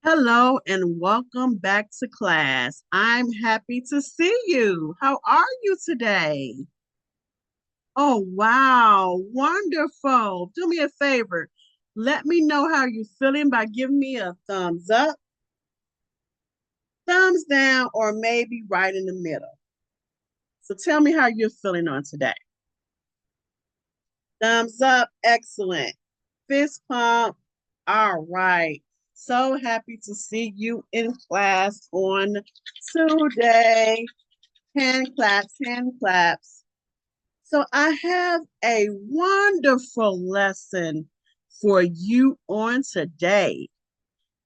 Hello and welcome back to class. I'm happy to see you. How are you today? Oh, wow. Wonderful. Do me a favor. Let me know how you're feeling by giving me a thumbs up, thumbs down, or maybe right in the middle. So tell me how you're feeling on today. Thumbs up. Excellent. Fist pump. All right. So happy to see you in class on today. Hand claps, hand claps. So I have a wonderful lesson for you on today.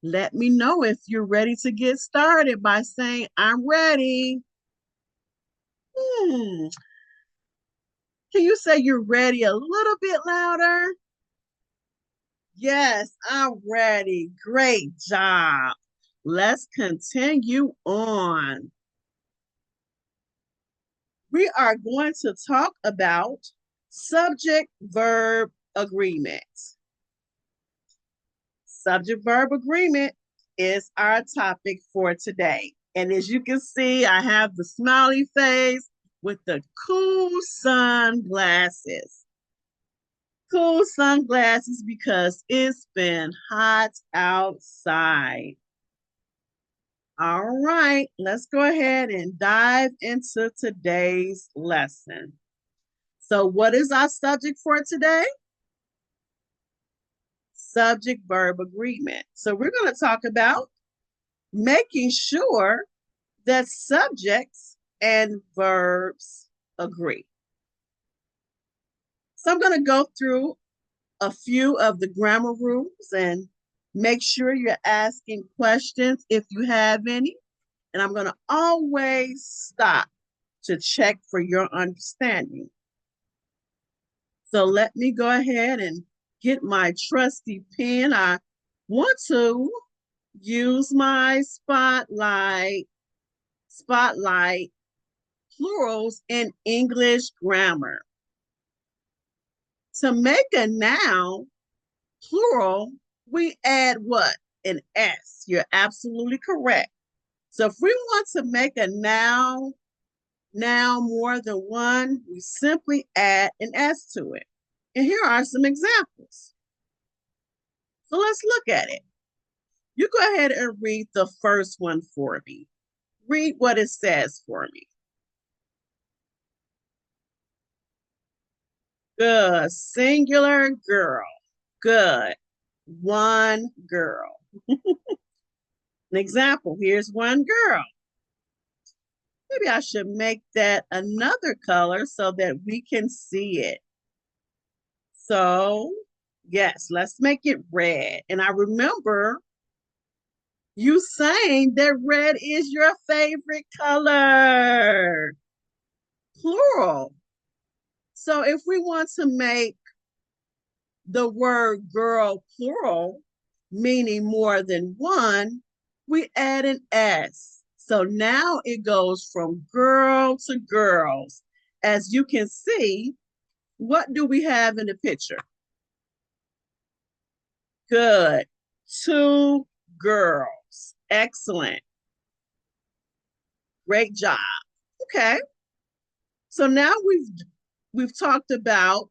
Let me know if you're ready to get started by saying, I'm ready. Hmm. Can you say you're ready a little bit louder? Yes, I'm ready. Great job. Let's continue on. We are going to talk about subject verb agreements. Subject verb agreement is our topic for today. And as you can see, I have the smiley face with the cool sunglasses. Cool sunglasses because it's been hot outside. All right, let's go ahead and dive into today's lesson. So, what is our subject for today? Subject verb agreement. So, we're going to talk about making sure that subjects and verbs agree. So, I'm going to go through a few of the grammar rules and make sure you're asking questions if you have any. And I'm going to always stop to check for your understanding. So let me go ahead and get my trusty pen. I want to use my spotlight plurals in English grammar. To make a noun plural, we add what? An S. You're absolutely correct. So if we want to make a noun more than one, we simply add an S to it. And here are some examples. So let's look at it. You go ahead and read the first one for me. Read what it says for me. Good. Singular girl. Good. One girl. An example, here's one girl. Maybe I should make that another color so that we can see it. So, yes, let's make it red. And I remember you saying that red is your favorite color. Plural. So if we want to make the word girl plural, meaning more than one, we add an S. So now it goes from girl to girls. As you can see, what do we have in the picture? Good. Two girls. Excellent. Great job. Okay. So now we've talked about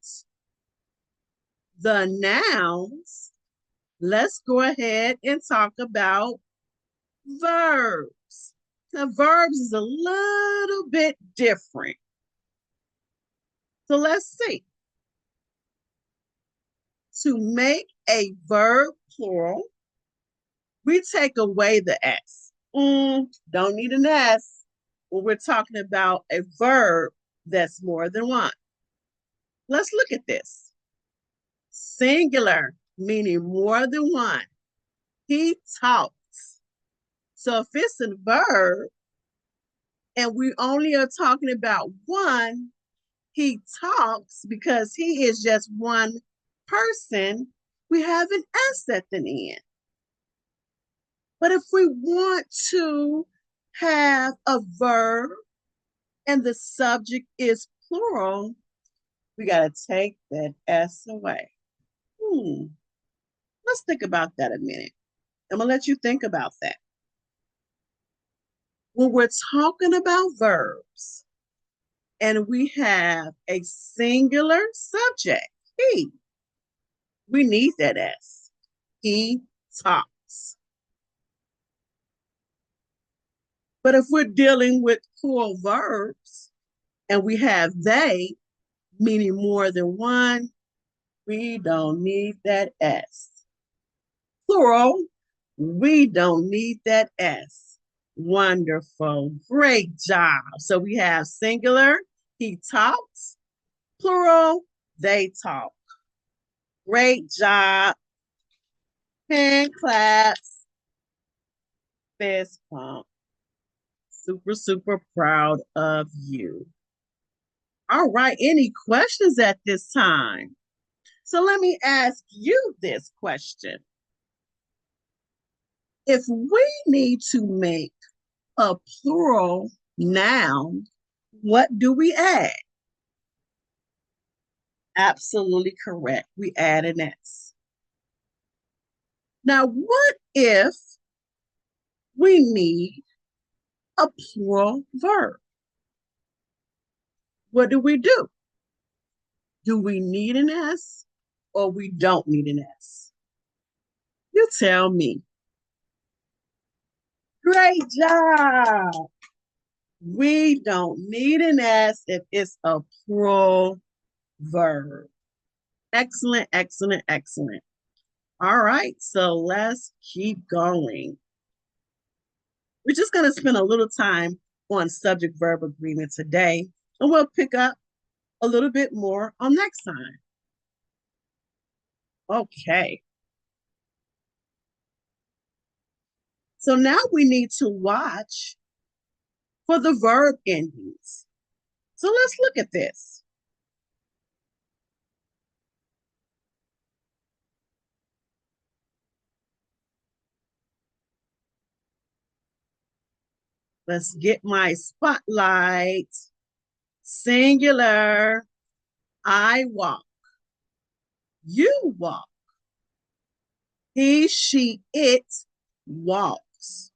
the nouns. Let's go ahead and talk about verbs. Now, verbs is a little bit different. So let's see. To make a verb plural, we take away the S. Don't need an S when we're talking about a verb that's more than one. Let's look at this. Singular, meaning more than one. He talks. So if it's a verb and we only are talking about one, he talks because he is just one person, we have an S at the end. But if we want to have a verb and the subject is plural, we got to take that S away. Let's think about that a minute. I'm gonna let you think about that. When we're talking about verbs and we have a singular subject, he, we need that S. He talks. But if we're dealing with plural verbs and we have they, meaning more than one, we don't need that S. Plural, we don't need that S. Wonderful. Great job. So we have singular, he talks. Plural, they talk. Great job. Hand claps. Fist pump. Super, super proud of you. All right. Any questions at this time? So let me ask you this question. If we need to make a plural noun, what do we add? Absolutely correct. We add an S. Now, what if we need a plural verb? What do we do? Do we need an S or we don't need an S? You tell me. Great job. We don't need an S if it's a plural verb. Excellent, excellent, excellent. All right, so let's keep going. We're just going to spend a little time on subject verb agreement today, and we'll pick up a little bit more on next time. Okay. So now we need to watch for the verb endings. So let's look at this. Let's get my spotlight. Singular. I walk. You walk. He, she, it walks.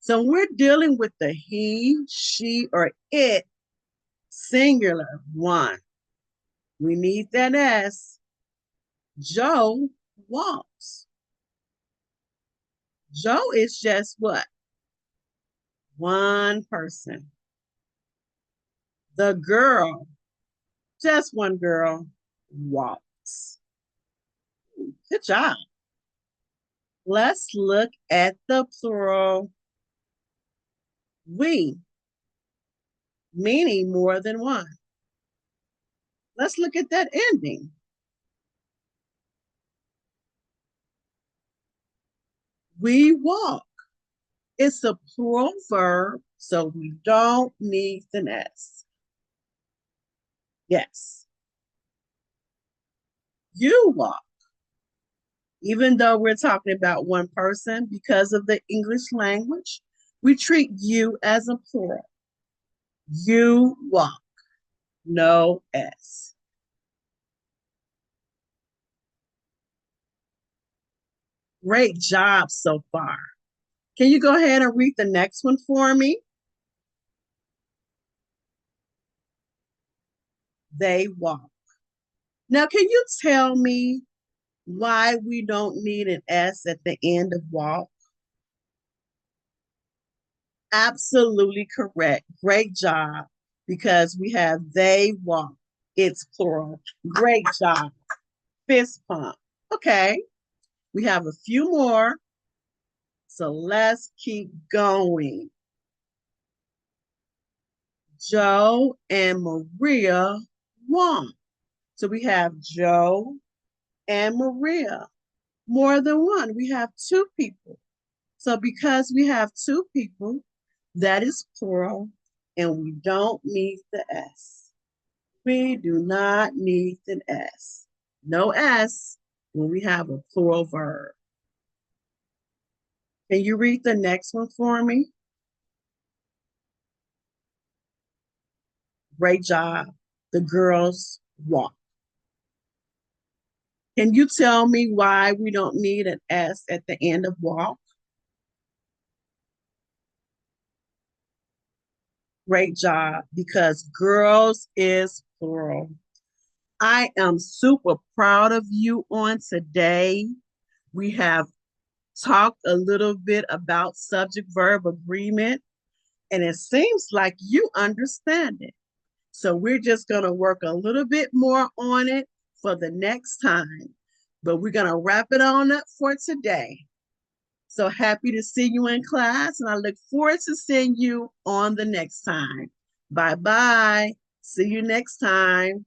So we're dealing with the he, she, or it, singular, one. We need that S. Joe walks. Joe is just what? One person. The girl, just one girl, walks. Good job. Let's look at the plural. We, meaning more than one. Let's look at that ending. We walk. It's a plural verb, so we don't need an S. Yes. You walk. Even though we're talking about one person, because of the English language, we treat you as a plural. You walk. No S. Great job so far. Can you go ahead and read the next one for me? They walk. Now, can you tell me why we don't need an S at the end of walk? Absolutely correct. Great job. Because we have they walk. It's plural. Great job. Fist pump. Okay. We have a few more. So let's keep going. Joe and Maria walk. So we have Joe and Maria. More than one. We have two people. So because we have two people, that is plural, and we don't need the S. We do not need an S. No S when we have a plural verb. Can you read the next one for me? Great job. The girls walk. Can you tell me why we don't need an S at the end of walk? Great job, because girls is plural. I am super proud of you on today. We have talked a little bit about subject verb agreement, and it seems like you understand it. So we're just going to work a little bit more on it for the next time. But we're going to wrap it on up for today. So happy to see you in class, and I look forward to seeing you on the next time. Bye bye. See you next time.